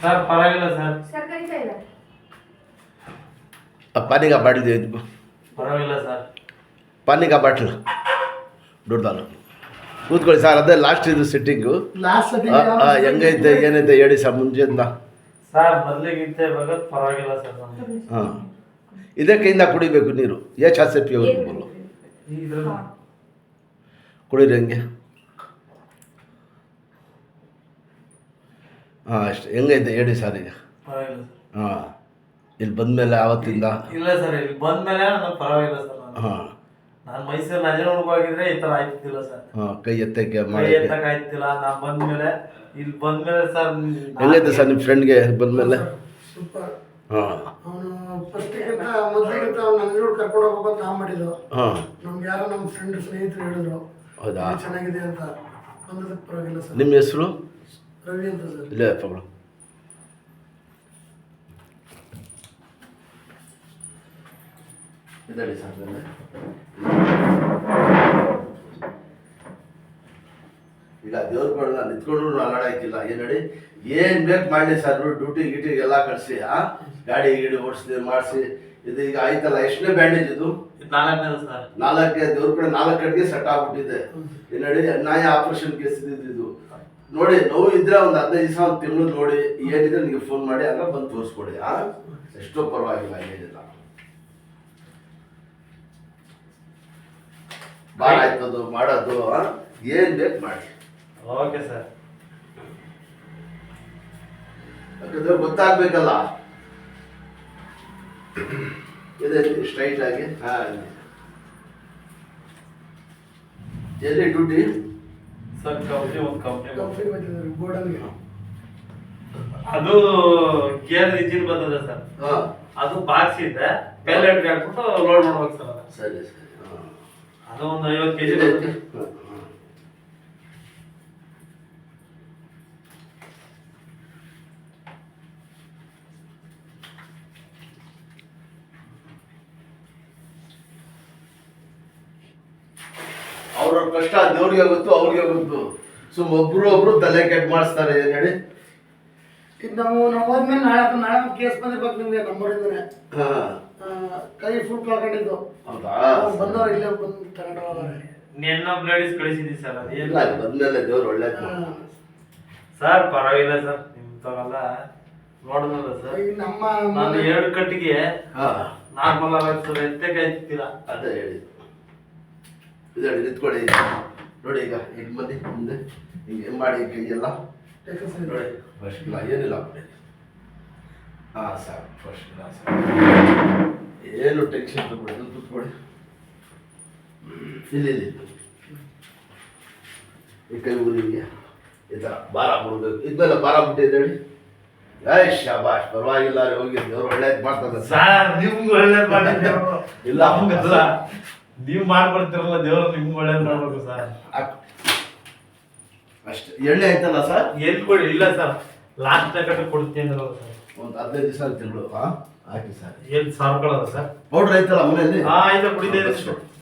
Sir ಪರವಾಗಿಲ್ಲ sir. Sir ಕರೀತಾ ಇಲ್ಲ. पानी का बाटल दे दो. ಪರವಾಗಿಲ್ಲ ಸರ್. पानी का बाटल ದೊಡ್ಡದಲ್ಲ ಕೂತ್ಕೊಳ್ಳಿ ಸರ್. ಅದೇ ಲಾಸ್ಟ್ ಇದು ಸೆಟ್ಟಿಂಗು. ಹೆಂಗೈತೆ ಏನೈತೆ ಹೇಳಿ ಸರ್ ಮುಂಚೆಯಿಂದ. ಸರ್ ಮೊದಲಿಗಿಂತ ಇವಾಗ ಪರವಾಗಿಲ್ಲ ಸರ್ ನಮ್ಗೆ. ಹಾಂ ಇದೇ ಕೈಯಿಂದ ಕುಡಿಬೇಕು ನೀರು. ಚಾಸೆ ಪಿಯೋದು ಇದ್ರಲ್ಲಿ ಕುಡೀರಿ ಹಂಗೆ. ಹಾಂ ಅಷ್ಟೇ. ಹೆಂಗೈತೆ ಹೇಳಿ ಸರ್ ಈಗ. ಪರವಾಗಿಲ್ಲ ಸರ್. ಹಾಂ ಇಲ್ಲಿ ಬಂದಮೇಲೆ ಆವತ್ತಿಂದ. ಇಲ್ಲ ಸರ್ ಇಲ್ಲಿ ಬಂದ್ಮೇಲೆ ನನಗೆ ಪರವಾಗಿಲ್ಲ ಸರ್. ಹಾಂ ನಾನು ಮೈಸೂರು ನಂಜನಗೂಡಿಗೆ ಹೋಗಿದ್ರೆ ಈ ಥರ ಆಯ್ತಿಲ್ಲ ಸರ್. ಹಾಂ ಕೈ ಎತ್ತಕ್ಕೆ ಕೈ ಮಾಡಿ ಎತ್ತಕ್ಕೆ ಆಯ್ತಿಲ್ಲ. ನಾನು ಬಂದ್ಮೇಲೆ ಇಲ್ಲಿ ಬಂದ್ಮೇಲೆ ಸರ್ ಹೆಂಗೈತೆ ಸರ್ ನಿಮ್ಮ ಫ್ರೆಂಡ್ಗೆ ಬಂದಮೇಲೆ. ಸೂಪರ್. ಹಾಂ ಅವನು ಫಸ್ಟಿಗಿಂತ ಮೊದಲಿಗಿಂತ ಅವ್ನು ನಂಜನಗೂಡು ಕರ್ಕೊಂಡು ಹೋಗ್ಬೇಕಂತ ನಾವು ಮಾಡಿದ್ದು. ಹಾಂ ನಮ್ಗೆ ಯಾರೋ ನಮ್ಮ ಫ್ರೆಂಡ್ ಸ್ನೇಹಿತರು ಹೇಳಿದ್ರು ಹೌದಾ. ಇದು ಚೆನ್ನಾಗಿದೆ ಅಂತ. ಬಂದದಕ್ಕೆ ಪರವಾಗಿಲ್ಲ ಸರ್. ನಿಮ್ಮ ಹೆಸರು? ರವಿ ಅಂತ ಸರ್. ಇಲ್ಲೇ ತಗೊಳ್ಳು. ಇದಳಿ ಸರ್ ಈಗ ದೇವ್ರ ಕೊಡಲ್ಲ ನಿಂತ್ಕೊಂಡ್ರು ಅಲ್ಲಾಡಾಯ್ತಿಲ್ಲ. ಏನು ಹೇಳಿ ಏನು ಬೇಕು ಮಾಡಲಿ ಸರ್. ಡ್ಯೂಟಿ ಗೀಟಿ ಎಲ್ಲ ಕಳಿಸಿ ಗಾಡಿ ಗೀಡಿ ಓಡಿಸಿ ಮಾಡಿಸಿ. ಇದು ಈಗ ಆಯ್ತಲ್ಲ. ಎಷ್ಟನೇ ಬ್ಯಾಂಡೇಜ್ ಇದು? 4ನೇದು ಸರ್. 4 ದೇವ್ರ ಕಡೆ 4 ಕಡೆಗೆ ಸೆಟ್ ಆಗ್ಬಿಟ್ಟಿದೆ. ಏನು ಹೇಳಿ ನಾಯಿ ಆಪರೇಷನ್ ಕೇಸ್ ಇದು ನೋಡಿ. ನೋವು ಇದ್ರೆ ಒಂದು 15 ದಿವಸ ಒಂದು ತಿಂಗಳು ನೋಡಿ ಏನಿದ್ರೆ ನಿಮಗೆ ಫೋನ್ ಮಾಡಿ ಆಗ ಬಂದು ತೋರಿಸ್ಕೊಡಿ. ಎಷ್ಟೋ ಪರವಾಗಿಲ್ಲ ಏನಿಲ್ಲ. ಭಾಳ ಆಯ್ತದು ಮಾಡೋದು. ಏನು ಬೇಕು ಮಾಡಿ. Okay sir. ಯಾಕಂದ್ರೆ ಗೊತ್ತಾಗ್ಬೇಕಲ್ಲ. ಇದೆ ಸ್ಟ್ರೈಟ್ ಆಗಿ. ಹಾಂ ಎಲ್ಲಿ ಡ್ಯೂಟಿ? ಸರ್ ಕಂಪ್ನಿ ಒಂದು ಕಂಪ್ನಿ ಕಂಪ್ನಿಗೆ ಬಂದಿದ್ದಾರೆ ಗೋಡನ್ಗೆ. ಅದು ಗೇರ್ ಇಂಜಿನ್ ಬಂದದ ಸರ್. ಹಾಂ ಅದು ಬಾಕ್ಸ್ ಇದೆ. ಪೆಲೆಟ್ಗೆ ಹಾಕ್ಬಿಟ್ಟು ಲೋಡ್ ಮಾಡ್ಬೇಕು ಸರ್ ಅದು. ಸರಿ ಸರಿ. ಹಾಂ ಅದು ಒಂದು 50 kg ಬರುತ್ತೆ. ಅವ್ರವ್ರ ಕಷ್ಟ ದೇವ್ರಿಗೆ ಗೊತ್ತು, ಅವ್ರಿಗೆ ಗೊತ್ತು. ಒಬ್ರು ತಲೆ ಕೆಟ್ಟ ಮಾಡಿಸ್ತಾರೆ. ಏನು ಹೇಳಿ ಇದು ನಾವು ಹೋದ್ಮೇಲೆ ನಾಳೆ ಕೇಸ್ ಬಂದಿರ್ಬೇಕು ನಿಮಗೆ ನಮ್ಮೂರಿಂದನೇ. ಕೈ ಫುಲ್ ಕಳ್ಕೊಂಡಿದ್ದು. ಹೌದಾ? ಬಂದವ್ರು ಇಲ್ಲೇ ಬಂದು ತಗೊಂಡು ಹೋಗೋರೆ. ನೆನ್ನೊಬ್ಬ ಲೇಡೀಸ್ ಕಳಿಸಿದ್ವಿ ಸರ್. ಅದು ಇಲ್ಲ ಬಂದ್ಮೇಲೆ ದೇವ್ರು ಒಳ್ಳೇದು. ಸರ್ ಪರವಾಗಿಲ್ಲ ಸರ್. ನಿಮ್ತಾವೆಲ್ಲ ನೋಡಿದ್ರಲ್ಲ ಸರ್. ಈಗ ನಮ್ಮ ನಾನು 2 ಕಟ್ಟಿಗೆ ಹಾಂ ನಾರ್ಮಲ್ ಆಗುತ್ತೆ ಸರ್. ಎತ್ತಕ್ಕೆ ಆಯ್ತಿಲ್ಲ. ಅದೇ ಹೇಳಿ. ಇದು ಹೇಳಿ ನಿಂತ್ಕೊಳ್ಳಿ ನೋಡಿ. ಈಗ ಹಿಂಗೆ ಬಂದು ಮುಂದೆ ಹಿಂಗೆ ಮಾಡಿ ಕೈಯೆಲ್ಲ exercise. ನೋಡಿ. ಫಸ್ಟ್ ಕ್ಲಾಸ್ ಏನಿಲ್ಲ ಬಿಡಿ. ಹಾಂ ಸರ್ ಫಸ್ಟ್ ಕ್ಲಾಸ್. ಏನು ಟೆನ್ಷನ್ ತಗೊಳ್ಳಿ. ಕೂತ್ಕೊಳ್ಳಿ. ಇಲ್ಲಿ ಈ ಕೈ ಊರಿಗೆ ಈ ಥರ ಭಾರ ಬಿಡ್ಬೇಕು. ಇದನ್ನೆಲ್ಲ ಭಾರ ಬಿಟ್ಟಿದೆ ಹೇಳಿ. ಶಾಬಾಷ್ ಪರವಾಗಿಲ್ಲ ರೀ. ಹೋಗಿ ದೇವ್ರು ಒಳ್ಳೇದು ಮಾಡ್ತಾರೆ ಸರ್. ನಿಮ್ಗೆ ಒಳ್ಳೇದು ಮಾಡಿದ್ದೇವೆ. ಇಲ್ಲ ನಮ್ಗಲ್ಲ. ನೀವು ಮಾಡ್ಕೊಡ್ತಿರಲ್ಲ ದೇವ್ರು ನಿಮ್ಗೆ ಒಳ್ಳೇದು ಮಾಡ್ಬೇಕು ಸರ್. ಅಷ್ಟೇ. ಎಣ್ಣೆ ಆಯ್ತಲ್ಲ ಸರ್? ಎಲ್ಲಿ ಕೊಡಿ? ಇಲ್ಲ ಸರ್ ಲಾಸ್ಟ್ ಕಟ್ಟ ಕೊಡ್ತೀನಿ ಅಂದ್ರಲ್ಲ ಸರ್. ಒಂದು 15 ದಿವಸ ತಿಂಗಳು ಹಾಕಿ ಸರ್. ಎಲ್ಲಿ ಸಾರ್ಕೊಳ್ಳೋದ ಸರ್? ಪೌಡ್ರ್ ಐತಲ್ಲ ಮನೆಯಲ್ಲಿ? ಆಯ್ತಾ ಕುಡಿದೇ